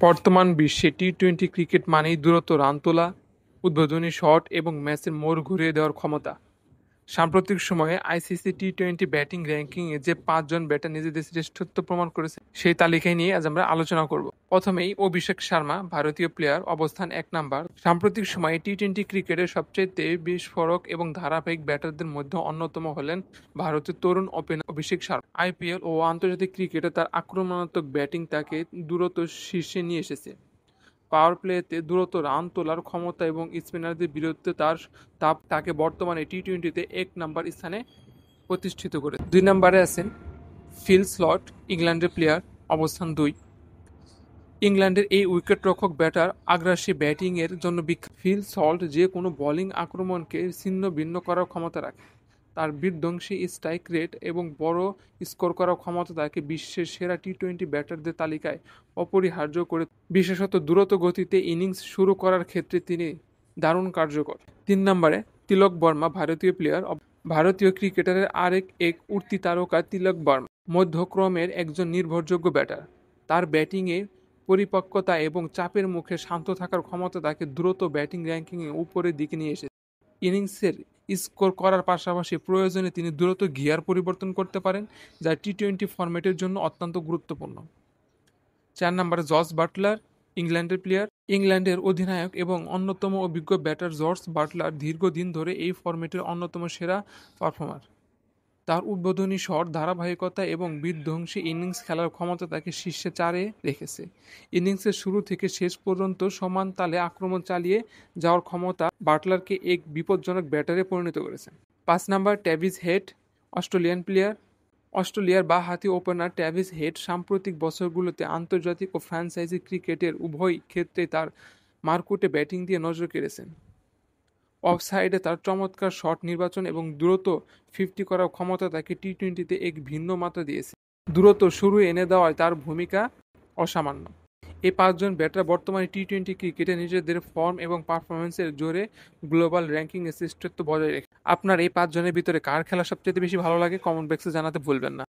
বর্তমান বিশ্বে T twenty cricket মানেই দ্রুত রান তোলা, উদ্বোধনী শট এবং ম্যাচের মোড় ঘুরিয়ে দেওয়ার ক্ষমতা। সাম্প্রতিক সময়ে আইসিসি টি-টোয়েন্টি ব্যাটিং র্যাঙ্কিংয়ে যে ৫ জন ব্যাটার নিজেদের শ্রেষ্ঠত্ব প্রমাণ করেছে, সেই তালিকায় নিয়ে আজ আমরা আলোচনা করব। প্রথমেই অভিষেক শর্মা, ভারতীয় প্লেয়ার, অবস্থান ১ নাম্বার। সাম্প্রতিক সময়ে টি-টোয়েন্টি ক্রিকেটের সবচেয়ে বিস্ফোরক এবং ধারাবাহিক ব্যাটারদের মধ্যে অন্যতম হলেন ভারতের তরুণ ওপেনার অভিষেক শর্মা। আইপিএল ও আন্তর্জাতিক ক্রিকেটে তার আক্রমণাত্মক ব্যাটিং তাকে দ্রুত শীর্ষে নিয়ে এসেছে। পাওয়ার প্লেতে দ্রুত রান তোলার ক্ষমতা এবং স্পিনারদের বিরুদ্ধে তার তাপ তাকে বর্তমানে টি-টোয়েন্টিতে ১ নাম্বার স্থানে প্রতিষ্ঠিত করে। ২ নম্বরে আছেন ফিল স্লট, ইংল্যান্ডের প্লেয়ার, অবস্থান ২। ইংল্যান্ডের এই উইকেটরক্ষক ব্যাটার আগ্রাসী ব্যাটিংয়ের জন্য বিখ্যাত। ফিল সল্ট যে কোনো বোলিং আক্রমণকে ছিন্ন ভিন্ন করার ক্ষমতা রাখে। তার বিধ্বংসী স্ট্রাইক রেট এবং বড় স্কোর করার ক্ষমতা তাকে বিশ্বের সেরা টি-টোয়েন্টি ব্যাটারদের তালিকায় অপরিহার্য করে, বিশেষত দ্রুত গতিতে ইনিংস শুরু করার ক্ষেত্রে তিনি দারুণ কার্যকর। ৩ নম্বরে তিলক বর্মা, ভারতীয় প্লেয়ার। ভারতীয় ক্রিকেটারের এক উঠতি তারকা তিলক বর্মা মধ্যক্রমের একজন নির্ভরযোগ্য ব্যাটার। তার ব্যাটিংয়ে পরিপক্কতা এবং চাপের মুখে শান্ত থাকার ক্ষমতা তাকে দ্রুত ব্যাটিং র্যাঙ্কিংয়ে উপরের দিকে নিয়ে এসেছে। ইনিংসের স্কোর করার পাশাপাশি প্রয়োজনে তিনি দ্রুত গিয়ার পরিবর্তন করতে পারেন, যা টি-টোয়েন্টি ফরম্যাটের জন্য অত্যন্ত গুরুত্বপূর্ণ। ৪ নম্বরে জস বাটলার, ইংল্যান্ডের প্লেয়ার। ইংল্যান্ডের অধিনায়ক এবং অন্যতম অভিজ্ঞ ব্যাটার জস বাটলার দীর্ঘদিন ধরে এই ফরম্যাটের অন্যতম সেরা পারফর্মার। তার উদ্বোধনী শট, ধারাবাহিকতা এবং বিধ্বংসী ইনিংস খেলার ক্ষমতা তাকে শীর্ষে ৪-এ রেখেছে। ইনিংসের শুরু থেকে শেষ পর্যন্ত সমান তালে আক্রমণ চালিয়ে যাওয়ার ক্ষমতা বাটলারকে এক বিপজ্জনক ব্যাটারে পরিণত করেছে। ৫ নম্বর ট্র্যাভিস হেড, অস্ট্রেলিয়ান প্লেয়ার। অস্ট্রেলিয়ার বাঁ-হাতি ওপেনার ট্র্যাভিস হেড সাম্প্রতিক বছরগুলোতে আন্তর্জাতিক ও ফ্র্যাঞ্চাইজি ক্রিকেটের উভয় ক্ষেত্রে তার মারকুটে ব্যাটিং দিয়ে নজর কেড়েছেন। অফ সাইডে তার চমৎকার শট নির্বাচন এবং দ্রুত ৫০ করার ক্ষমতা তাকে টি-টোয়েন্টিতে এক ভিন্ন মাত্রা দিয়েছে। দ্রুত শুরু এনে দেওয়ায় তার ভূমিকা অসামান্য। এই ৫ জন ব্যাটার বর্তমানে টি-টোয়েন্টি ক্রিকেটে নিজেদের ফর্ম এবং পারফরম্যান্সের জোরে গ্লোবাল র্যাঙ্কিংয়ে শ্রেষ্ঠত্ব বজায় রেখে। আপনার এই ৫ জনের ভিতরে কার খেলা সবচেয়ে বেশি ভালো লাগে? কমেন্ট বক্সে জানাতে ভুলবেন না।